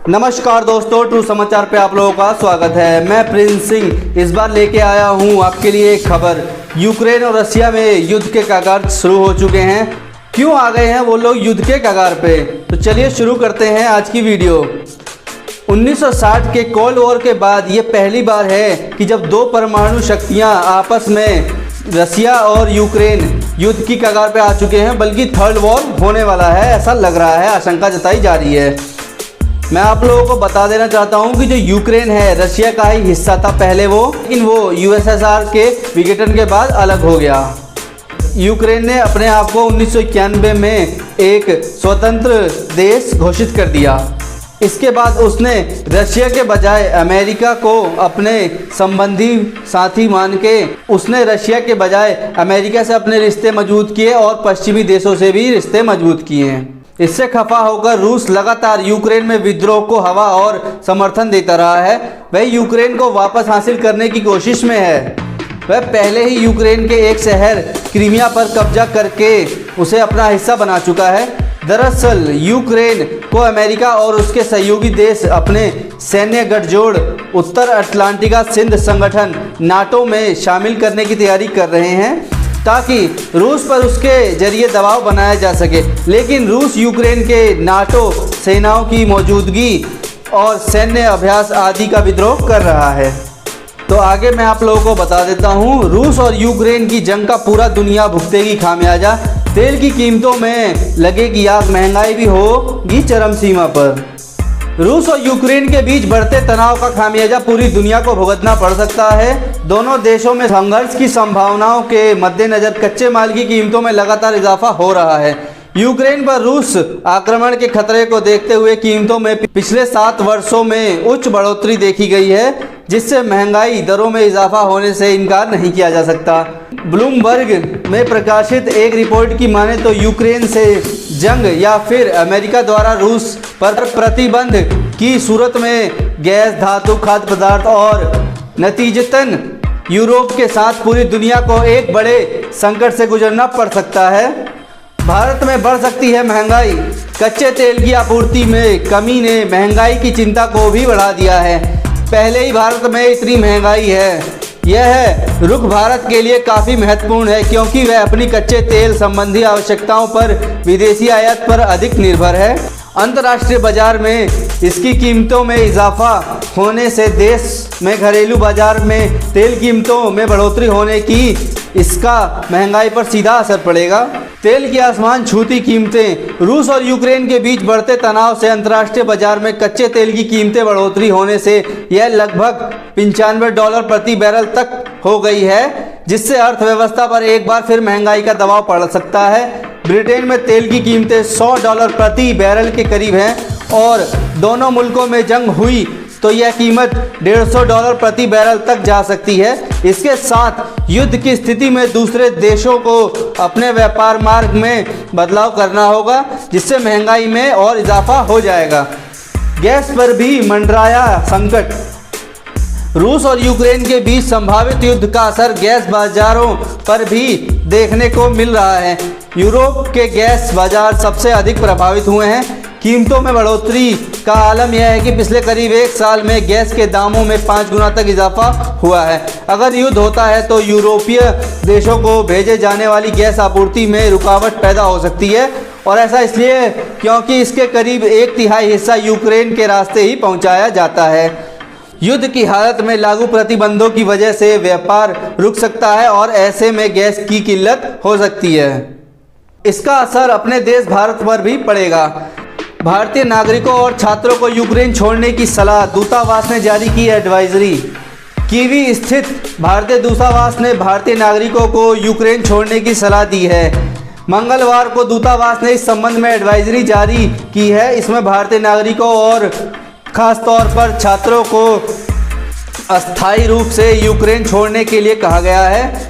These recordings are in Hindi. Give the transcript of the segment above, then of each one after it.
नमस्कार दोस्तों, ट्रू समाचार पे आप लोगों का स्वागत है। मैं प्रिंस सिंह इस बार लेके आया हूँ आपके लिए एक खबर। यूक्रेन और रशिया में युद्ध के कगार शुरू हो चुके हैं। क्यों आ गए हैं वो लोग युद्ध के कगार पे, तो चलिए शुरू करते हैं आज की वीडियो। 1960 के कोल्ड वॉर के बाद ये पहली बार है कि जब दो परमाणु शक्तियाँ आपस में रशिया और यूक्रेन युद्ध की कगार पे आ चुके हैं, बल्कि थर्ड वॉर होने वाला है ऐसा लग रहा है, आशंका जताई जा रही है। मैं आप लोगों को बता देना चाहता हूं कि जो यूक्रेन है रशिया का ही हिस्सा था पहले वो, लेकिन वो यूएसएसआर के विघटन के बाद अलग हो गया। यूक्रेन ने अपने आप को 1991 में एक स्वतंत्र देश घोषित कर दिया। इसके बाद उसने रशिया के बजाय अमेरिका को अपने संबंधी साथी मान के उसने रशिया के बजाय अमेरिका से अपने रिश्ते मजबूत किए और पश्चिमी देशों से भी रिश्ते मजबूत किए हैं। इससे खफा होकर रूस लगातार यूक्रेन में विद्रोह को हवा और समर्थन देता रहा है। वह यूक्रेन को वापस हासिल करने की कोशिश में है। वह पहले ही यूक्रेन के एक शहर क्रीमिया पर कब्जा करके उसे अपना हिस्सा बना चुका है। दरअसल यूक्रेन को अमेरिका और उसके सहयोगी देश अपने सैन्य गठजोड़ उत्तर अटलांटिका संधि संगठन नाटो में शामिल करने की तैयारी कर रहे हैं, ताकि रूस पर उसके जरिए दबाव बनाया जा सके। लेकिन रूस यूक्रेन के नाटो सेनाओं की मौजूदगी और सैन्य अभ्यास आदि का विद्रोह कर रहा है। तो आगे मैं आप लोगों को बता देता हूँ, रूस और यूक्रेन की जंग का पूरा दुनिया भुगतेगी खामियाजा। तेल की कीमतों में लगेगी आग, महंगाई भी होगी चरम सीमा पर। रूस और यूक्रेन के बीच बढ़ते तनाव का खामियाजा पूरी दुनिया को भुगतना पड़ सकता है। दोनों देशों में संघर्ष की संभावनाओं के मद्देनजर कच्चे माल की कीमतों में लगातार इजाफा हो रहा है। यूक्रेन पर रूस आक्रमण के खतरे को देखते हुए कीमतों में पिछले 7 वर्षों में उच्च बढ़ोतरी देखी गई है, जिससे महंगाई दरों में इजाफा होने से इनकार नहीं किया जा सकता। ब्लूमबर्ग में प्रकाशित एक रिपोर्ट की माने तो यूक्रेन से जंग या फिर अमेरिका द्वारा रूस पर प्रतिबंध की सूरत में गैस, धातु, खाद्य पदार्थ और नतीजतन यूरोप के साथ पूरी दुनिया को एक बड़े संकट से गुजरना पड़ सकता है। भारत में बढ़ सकती है महंगाई। कच्चे तेल की आपूर्ति में कमी ने महंगाई की चिंता को भी बढ़ा दिया है। पहले ही भारत में इतनी महंगाई है। यह रुख भारत के लिए काफ़ी महत्वपूर्ण है, क्योंकि वह अपनी कच्चे तेल संबंधी आवश्यकताओं पर विदेशी आयात पर अधिक निर्भर है। अंतर्राष्ट्रीय बाजार में इसकी कीमतों में इजाफा होने से देश में घरेलू बाजार में तेल कीमतों में बढ़ोतरी होने की इसका महंगाई पर सीधा असर पड़ेगा। तेल की आसमान छूती कीमतें। रूस और यूक्रेन के बीच बढ़ते तनाव से अंतर्राष्ट्रीय बाजार में कच्चे तेल की कीमतें बढ़ोतरी होने से यह लगभग $95 प्रति बैरल तक हो गई है, जिससे अर्थव्यवस्था पर एक बार फिर महंगाई का दबाव पड़ सकता है। ब्रिटेन में तेल की कीमतें $100 प्रति बैरल के करीब हैं और दोनों मुल्कों में जंग हुई तो यह कीमत $150 प्रति बैरल तक जा सकती है। इसके साथ युद्ध की स्थिति में दूसरे देशों को अपने व्यापार मार्ग में बदलाव करना होगा, जिससे महंगाई में और इजाफा हो जाएगा। गैस पर भी मंडराया संकट। रूस और यूक्रेन के बीच संभावित युद्ध का असर गैस बाजारों पर भी देखने को मिल रहा है। यूरोप के गैस बाजार सबसे अधिक प्रभावित हुए हैं। कीमतों में बढ़ोतरी का आलम यह है कि पिछले करीब 1 साल में गैस के दामों में 5 गुना तक इजाफा हुआ है। अगर युद्ध होता है तो यूरोपीय देशों को भेजे जाने वाली गैस आपूर्ति में रुकावट पैदा हो सकती है, और ऐसा इसलिए क्योंकि इसके करीब 1/3 हिस्सा यूक्रेन के रास्ते ही पहुंचाया जाता है। युद्ध की हालत में लागू प्रतिबंधों की वजह से व्यापार रुक सकता है और ऐसे में गैस की किल्लत हो सकती है। इसका असर अपने देश भारत पर भी पड़ेगा। भारतीय नागरिकों और छात्रों को यूक्रेन छोड़ने की सलाह। दूतावास ने जारी की एडवाइजरी। कीवी स्थित भारतीय दूतावास ने भारतीय नागरिकों को यूक्रेन छोड़ने की सलाह दी है। मंगलवार को दूतावास ने इस संबंध में एडवाइजरी जारी की है। इसमें भारतीय नागरिकों और खास तौर पर छात्रों को अस्थायी रूप से यूक्रेन छोड़ने के लिए कहा गया है।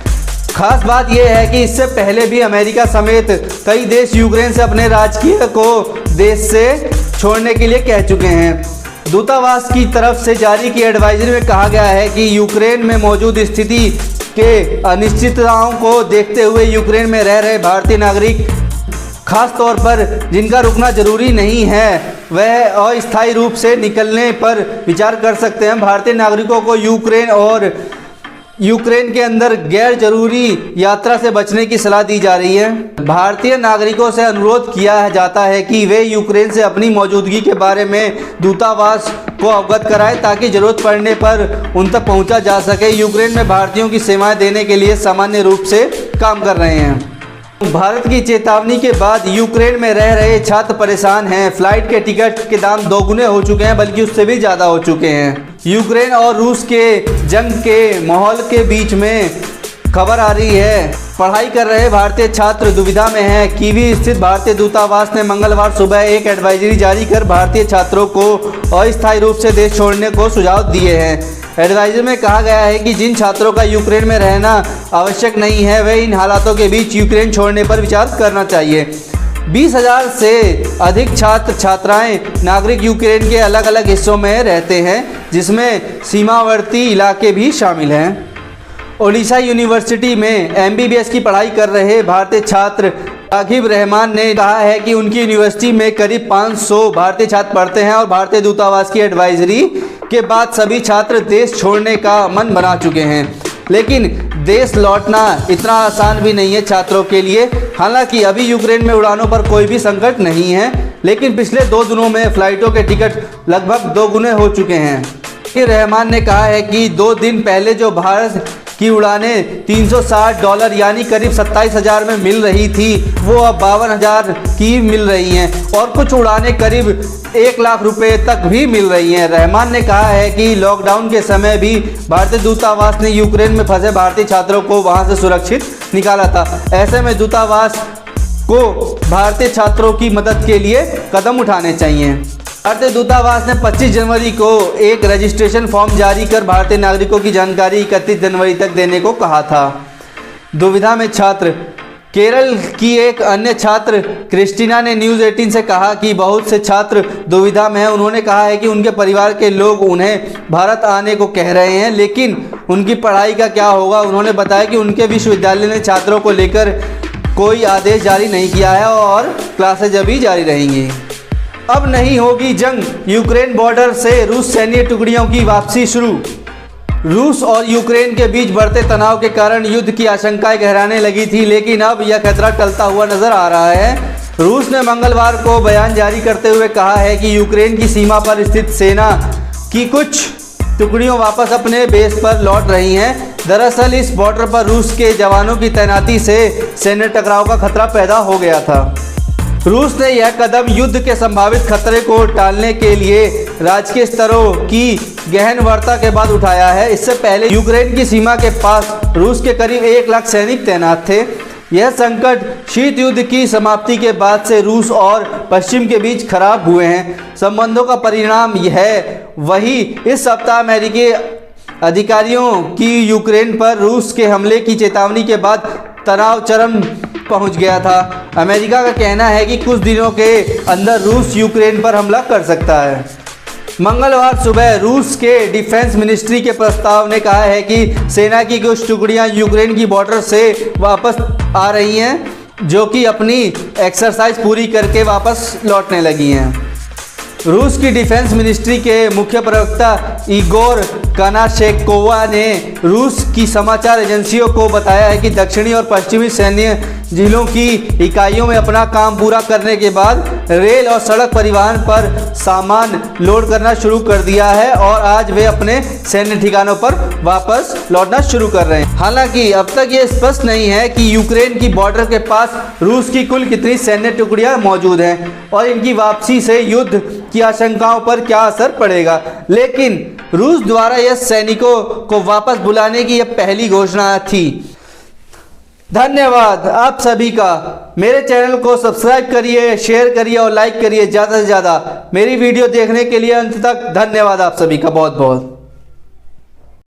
खास बात यह है कि इससे पहले भी अमेरिका समेत कई देश यूक्रेन से अपने राजकीय को देश से छोड़ने के लिए कह चुके हैं। दूतावास की तरफ से जारी की एडवाइजरी में कहा गया है कि यूक्रेन में मौजूद स्थिति के अनिश्चितताओं को देखते हुए यूक्रेन में रह रहे भारतीय नागरिक, खास तौर पर जिनका रुकना जरूरी नहीं है, वह अस्थायी रूप से निकलने पर विचार कर सकते हैं। भारतीय नागरिकों को यूक्रेन के अंदर गैर जरूरी यात्रा से बचने की सलाह दी जा रही है। भारतीय नागरिकों से अनुरोध किया जाता है कि वे यूक्रेन से अपनी मौजूदगी के बारे में दूतावास को अवगत कराएं ताकि जरूरत पड़ने पर उन तक पहुंचा जा सके। यूक्रेन में भारतीयों की सेवाएं देने के लिए सामान्य रूप से काम कर रहे हैं। भारत की चेतावनी के बाद यूक्रेन में रह रहे छात्र परेशान हैं। फ्लाइट के टिकट के दाम दोगुने हो चुके हैं, बल्कि उससे भी ज़्यादा हो चुके हैं। यूक्रेन और रूस के जंग के माहौल के बीच में खबर आ रही है, पढ़ाई कर रहे भारतीय छात्र दुविधा में हैं। कीवी स्थित भारतीय दूतावास ने मंगलवार सुबह एक एडवाइजरी जारी कर भारतीय छात्रों को अस्थायी रूप से देश छोड़ने को सुझाव दिए हैं। एडवाइजरी में कहा गया है कि जिन छात्रों का यूक्रेन में रहना आवश्यक नहीं है, वे इन हालातों के बीच यूक्रेन छोड़ने पर विचार करना चाहिए। 20,000 से अधिक छात्र छात्राएं नागरिक यूक्रेन के अलग अलग हिस्सों में रहते हैं, जिसमें सीमावर्ती इलाके भी शामिल हैं। ओडिशा यूनिवर्सिटी में MBBS की पढ़ाई कर रहे भारतीय छात्र राघिब रहमान ने कहा है कि उनकी यूनिवर्सिटी में करीब 500 भारतीय छात्र पढ़ते हैं और भारतीय दूतावास की एडवाइजरी के बाद सभी छात्र देश छोड़ने का मन बना चुके हैं। लेकिन देश लौटना इतना आसान भी नहीं है छात्रों के लिए। हालांकि अभी यूक्रेन में उड़ानों पर कोई भी संकट नहीं है, लेकिन पिछले 2 दिनों में फ़्लाइटों के टिकट लगभग 2 गुने हो चुके हैं। रहमान ने कहा है कि 2 दिन पहले जो भारत की उड़ानें $360 यानी करीब 27,000 में मिल रही थी, वो अब 52,000 की मिल रही हैं और कुछ उड़ानें करीब 1 लाख रुपए तक भी मिल रही हैं। रहमान ने कहा है कि लॉकडाउन के समय भी भारतीय दूतावास ने यूक्रेन में फंसे भारतीय छात्रों को वहां से सुरक्षित निकाला था। ऐसे में दूतावास को भारतीय छात्रों की मदद के लिए कदम उठाने चाहिए। भारतीय दूतावास ने 25 जनवरी को एक रजिस्ट्रेशन फॉर्म जारी कर भारतीय नागरिकों की जानकारी 31 जनवरी तक देने को कहा था। दुविधा में छात्र। केरल की एक अन्य छात्र क्रिस्टीना ने न्यूज़ 18 से कहा कि बहुत से छात्र दुविधा में हैं। उन्होंने कहा है कि उनके परिवार के लोग उन्हें भारत आने को कह रहे हैं, लेकिन उनकी पढ़ाई का क्या होगा। उन्होंने बताया कि उनके विश्वविद्यालय ने छात्रों को लेकर कोई आदेश जारी नहीं किया है और क्लासेज अभी जारी रहेंगी। अब नहीं होगी जंग, यूक्रेन बॉर्डर से रूस सैन्य टुकड़ियों की वापसी शुरू। रूस और यूक्रेन के बीच बढ़ते तनाव के कारण युद्ध की आशंकाएं गहराने लगी थी, लेकिन अब यह खतरा टलता हुआ नजर आ रहा है। रूस ने मंगलवार को बयान जारी करते हुए कहा है कि यूक्रेन की सीमा पर स्थित सेना की कुछ टुकड़ियों वापस अपने बेस पर लौट रही हैं। दरअसल इस बॉर्डर पर रूस के जवानों की तैनाती से सैन्य टकराव का खतरा पैदा हो गया था। रूस ने यह कदम युद्ध के संभावित खतरे को टालने के लिए राजकीय स्तरों की गहन वार्ता के बाद उठाया है। इससे पहले यूक्रेन की सीमा के पास रूस के करीब 1 लाख सैनिक तैनात थे। यह संकट शीत युद्ध की समाप्ति के बाद से रूस और पश्चिम के बीच खराब हुए हैं। संबंधों का परिणाम है वही इस सप्ताह अमेरिकी अधिकारियों की यूक्रेन पर रूस के हमले की चेतावनी के बाद तनाव चरम पहुंच गया था। अमेरिका का कहना है कि कुछ दिनों के अंदर रूस यूक्रेन पर हमला कर सकता है। मंगलवार सुबह रूस के डिफेंस मिनिस्ट्री के प्रस्ताव ने कहा है कि सेना की कुछ टुकड़ियां यूक्रेन की बॉर्डर से वापस आ रही हैं, जो कि अपनी एक्सरसाइज पूरी करके वापस लौटने लगी हैं। रूस की डिफेंस मिनिस्ट्री के मुख्य प्रवक्ता इगोर कानाशेकोवा ने रूस की समाचार एजेंसियों को बताया है कि दक्षिणी और पश्चिमी सैन्य जिलों की इकाइयों में अपना काम पूरा करने के बाद रेल और सड़क परिवहन पर सामान लोड करना शुरू कर दिया है और आज वे अपने सैन्य ठिकानों पर वापस लौटना शुरू कर रहे हैं। हालांकि अब तक ये स्पष्ट नहीं है कि यूक्रेन की बॉर्डर के पास रूस की कुल कितनी सैन्य टुकड़ियां मौजूद हैं और इनकी वापसी से युद्ध की आशंकाओं पर क्या असर पड़ेगा। लेकिन रूस द्वारा यह सैनिकों को वापस बुलाने की यह पहली घोषणा थी। धन्यवाद आप सभी का। मेरे चैनल को सब्सक्राइब करिए, शेयर करिए और लाइक करिए ज़्यादा से ज़्यादा। मेरी वीडियो देखने के लिए अंत तक धन्यवाद आप सभी का बहुत बहुत।